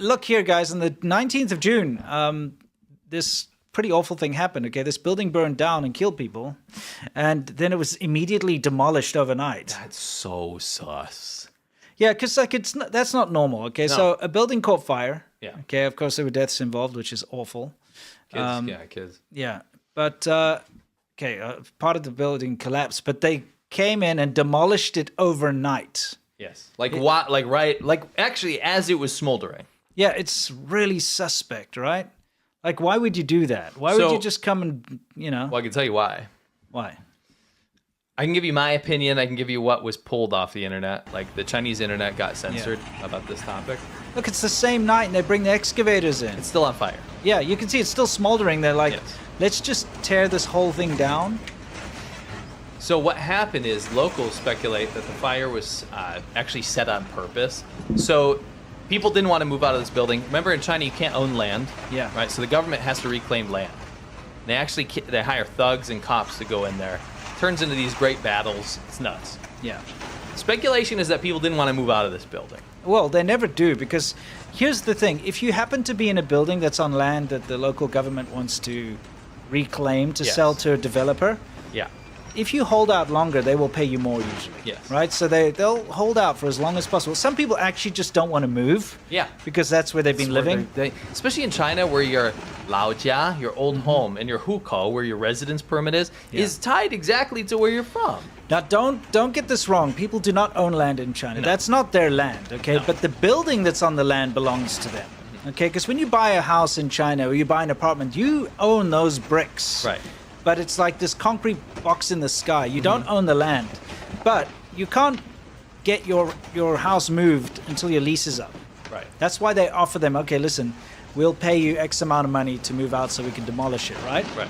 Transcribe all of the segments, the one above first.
look here, guys, on the 19th of June, this pretty awful thing happened. Okay, this building burned down and killed people, and then it was immediately demolished overnight. That's so sus. Yeah, because like that's not normal. Okay, No. so a building caught fire. Yeah. Okay, of course there were deaths involved, which is awful. Kids. Yeah, but part of the building collapsed, but they came in and demolished it overnight. Yes. Like what? Like right? Like actually, as it was smoldering. Yeah, it's really suspect, right? Like, why would you do that? Why would you just come and, Well, I can tell you why. Why? I can give you my opinion. I can give you what was pulled off the internet. Like the Chinese internet got censored about this topic. Look, it's the same night and they bring the excavators in. It's still on fire. Yeah, you can see it's still smoldering. They're like, Yes. let's just tear this whole thing down. So what happened is locals speculate that the fire was actually set on purpose. So people didn't want to move out of this building. Remember, in China, you can't own land. Yeah. Right. So the government has to reclaim land. They hire thugs and cops to go in there. Turns into these great battles. It's nuts. Yeah. Speculation is that people didn't want to move out of this building. Well, they never do, because here's the thing. If you happen to be in a building that's on land that the local government wants to reclaim to sell to a developer, Yeah. if you hold out longer, they will pay you more usually. Yes. Right? So they'll hold out for as long as possible. Some people actually just don't want to move. Yeah. Because that's where they've been living. Especially in China, where your laojia, your old home, and your hukou, where your residence permit is tied exactly to where you're from. Now, don't get this wrong. People do not own land in China. No. That's not their land, okay? No. But the building that's on the land belongs to them, okay? Because when you buy a house in China or you buy an apartment, you own those bricks. Right. But it's like this concrete box in the sky. You don't own the land. But you can't get your house moved until your lease is up. Right. That's why they offer them, okay, listen, we'll pay you X amount of money to move out so we can demolish it, right? Right.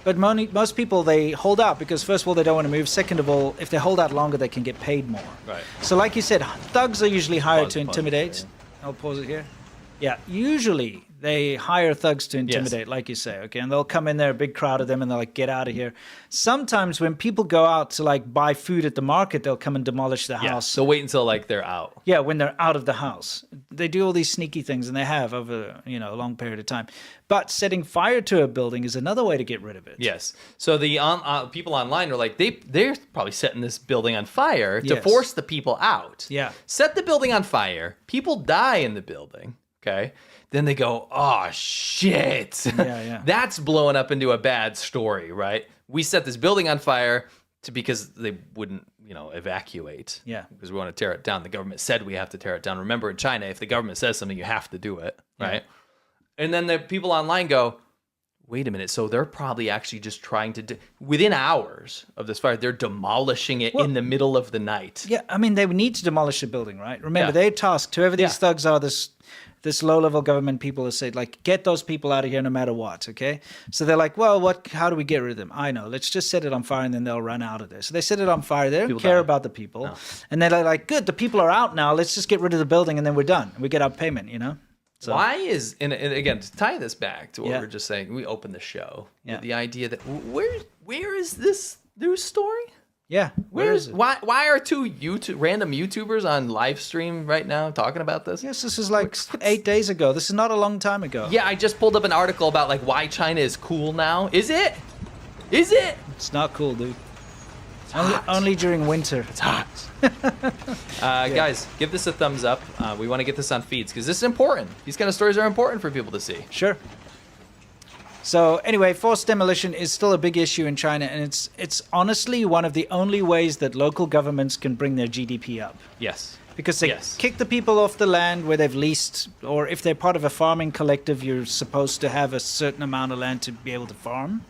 But most people, they hold out because, first of all, they don't want to move. Second of all, if they hold out longer, they can get paid more. Right. So like you said, thugs are usually hired to Pause intimidate. here. I'll pause it here. Yeah, usually they hire thugs to intimidate, like you say, okay? And they'll come in there, a big crowd of them, and they're like, get out of here. Sometimes when people go out to, like, buy food at the market, they'll come and demolish the house. So wait until like they're out. Yeah, when they're out of the house. They do all these sneaky things, and they have over, a long period of time. But setting fire to a building is another way to get rid of it. Yes. So the people online are like, they're probably setting this building on fire to Yes. force the people out. Yeah. Set the building on fire. People die in the building. Okay. Then they go, oh, shit. Yeah. That's blowing up into a bad story, right? We set this building on fire because they wouldn't, evacuate. Yeah. Because we want to tear it down. The government said we have to tear it down. Remember, in China, if the government says something, you have to do it, right? And then the people online go, wait a minute. So they're probably actually just trying to, within hours of this fire, they're demolishing it in the middle of the night. Yeah, I mean, they would need to demolish a building, right? Remember, Yeah. they're tasked, whoever these thugs are, this low-level government people have said, like, get those people out of here no matter what, okay? So they're like, well, how do we get rid of them? I know, let's just set it on fire and then they'll run out of there. So they set it on fire. They don't People care die. about the people. No. And they're like, good, the people are out now. Let's just get rid of the building and then we're done. We get our payment, So, Why is, and again, to tie this back to what Yeah. we were just saying, we opened the show Yeah. with the idea that where is this news story? yeah, where is it? Why are two random YouTubers on live stream right now talking about this? Yes, this is like 8 days ago. This is not a long time ago. Yeah, I just pulled up an article about like why China is cool now. Is it? Is it? It's not cool, dude. Only during winter. It's hot. Guys, give this a thumbs up. We want to get this on feeds because this is important. These kind of stories are important for people to see. Sure. So anyway, forced demolition is still a big issue in China, and it's honestly one of the only ways that local governments can bring their GDP up. Yes. Because they kick the people off the land where they've leased, or if they're part of a farming collective, you're supposed to have a certain amount of land to be able to farm.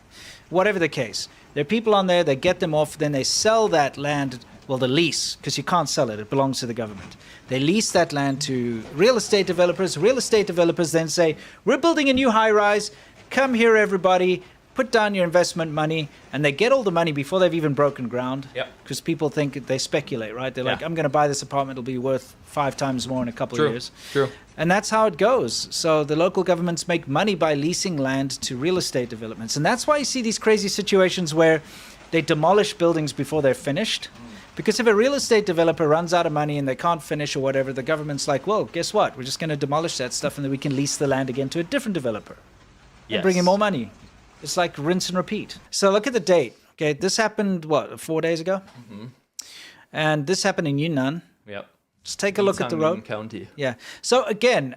Whatever the case. There are people on there, they get them off, then they sell that land, well, the lease, because you can't sell it, it belongs to the government. They lease that land to real estate developers. Real estate developers then say, we're building a new high-rise, come here, everybody, put down your investment money, and they get all the money before they've even broken ground. Yep. Because people think, they speculate, right? They're like, I'm going to buy this apartment, it'll be worth 5 times more in a couple of years. True. And that's how it goes. So the local governments make money by leasing land to real estate developments. And that's why you see these crazy situations where they demolish buildings before they're finished. Because if a real estate developer runs out of money and they can't finish or whatever, the government's like, well, guess what? We're just going to demolish that stuff and then we can lease the land again to a different developer and bring in more money. It's like rinse and repeat. So look at the date. Okay, this happened, 4 days ago? Mm-hmm. And this happened in Yunnan. Yep. Just take a look at the road. County. Yeah. So again,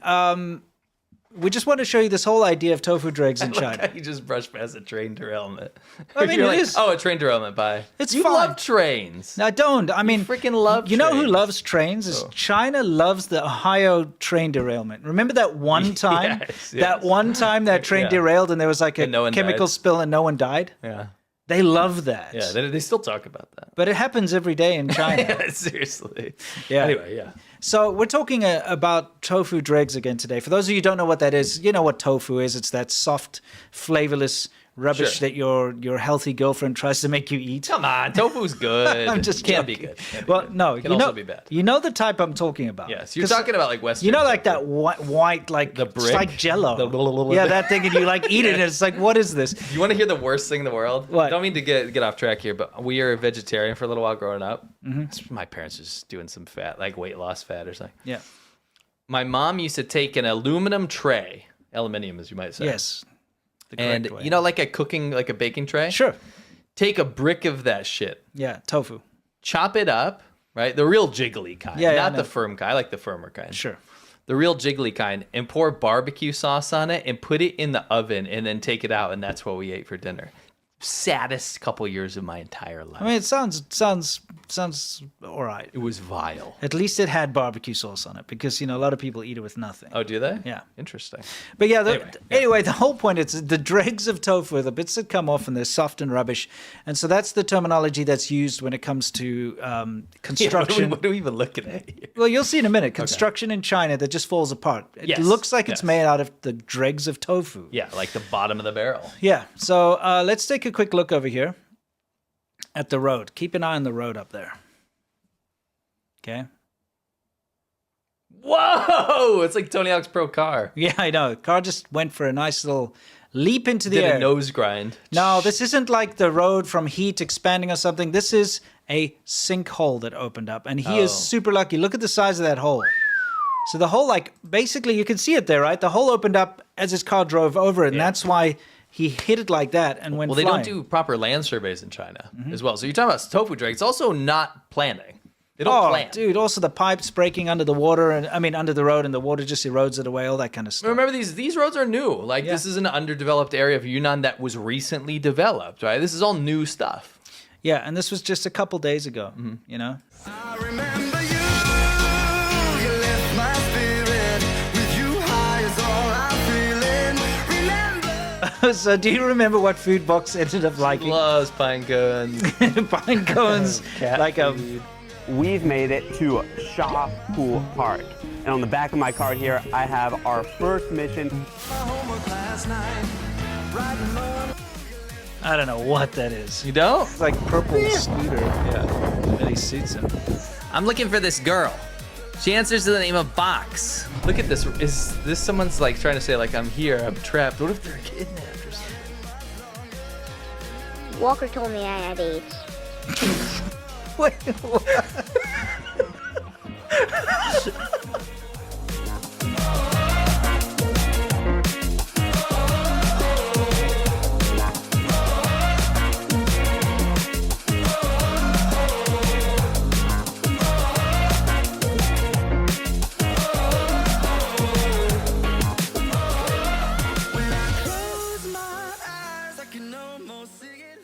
we just want to show you this whole idea of tofu dregs in China. Like you just brushed past a train derailment. I mean, You're it like, is. oh, a train derailment. Bye. It's you fine. love trains. I don't. I mean, freaking love. You know who trains. loves trains? Is China loves the Ohio train derailment. Remember that one time? Yes. That one time that train derailed and there was like a no one chemical died. spill and no one died. Yeah. They love that. Yeah. They still talk about that. But it happens every day in China. Yeah, seriously. Yeah. Anyway, yeah. So we're talking about tofu dregs again today. For those of you who don't know what that is, you know what tofu is. It's that soft, flavorless rubbish that your healthy girlfriend tries to make you eat. Come on, tofu's good. I'm just can't be joking. good. Can't be Well, good. no, Can you also know, be bad. you know the type I'm talking about. Yes, you're talking about like Western. You know, like tofu. that white, like The it's brick? like Jello. The Yeah, that thing, and you like eat it, and it's like, what is this? You want to hear the worst thing in the world? What? I don't mean to get off track here, but we were a vegetarian for a little while growing up. Mm-hmm. My parents were just doing some fat, like weight loss fat or something. Yeah. My mom used to take an aluminum tray, aluminium as you might say. Yes. The And correct way. you know, like a baking tray? Sure. Take a brick of that shit, Yeah, tofu. chop it up, right? The real jiggly kind, Yeah, not I the know. firm kind. I like the firmer kind. Sure. The real jiggly kind, and pour barbecue sauce on it and put it in the oven and then take it out, and that's what we ate for dinner. Saddest couple years of my entire life. I mean, it sounds all right. It was vile. At least it had barbecue sauce on it, because a lot of people eat it with nothing. Oh, do they? Yeah. Interesting. But yeah, Anyway, the whole point is the dregs of tofu, the bits that come off and they're soft and rubbish. And so that's the terminology that's used when it comes to construction. What are we even looking at here? Well, you'll see in a minute. Construction in China that just falls apart. It Yes, looks like it's yes. made out of the dregs of tofu. Yeah, like the bottom of the barrel. Yeah. So let's take a quick look over here at the road. Keep an eye on the road up there. Okay. Whoa! It's like Tony Hawk's Pro car. Yeah, I know. Car just went for a nice little leap into the Did air. a nose grind. No, this isn't like the road from heat expanding or something. This is a sinkhole that opened up, and he is super lucky. Look at the size of that hole. So the hole, like, basically, you can see it there, right? The hole opened up as his car drove over it, and that's why he hit it like that and went Well, they flying. don't do proper land surveys in China as well. So you're talking about tofu drag. It's also not planning. They don't plan. Dude, also the pipes breaking under the water, and under the road, and the water just erodes it away, all that kind of stuff. Remember, these roads are new. Like, this is an underdeveloped area of Yunnan that was recently developed, right? This is all new stuff. Yeah, and this was just a couple days ago, I remember you lift my spirit, with you high is all I'm feeling. Remember. So do you remember what food box ended up liking? Loves pine cones. Pine cones, Cat like food. We've made it to Sha Pool Park. And on the back of my card here, I have our first mission. I don't know what that is. You don't? It's like purple scooter. Yeah, really suits him. I'm looking for this girl. She answers to the name of Box. Look at this. Is this someone's like trying to say like, I'm here, I'm trapped? What if they're kidnapped or something? Walker told me I had AIDS. Wait, what? Close my eyes, I can almost see it.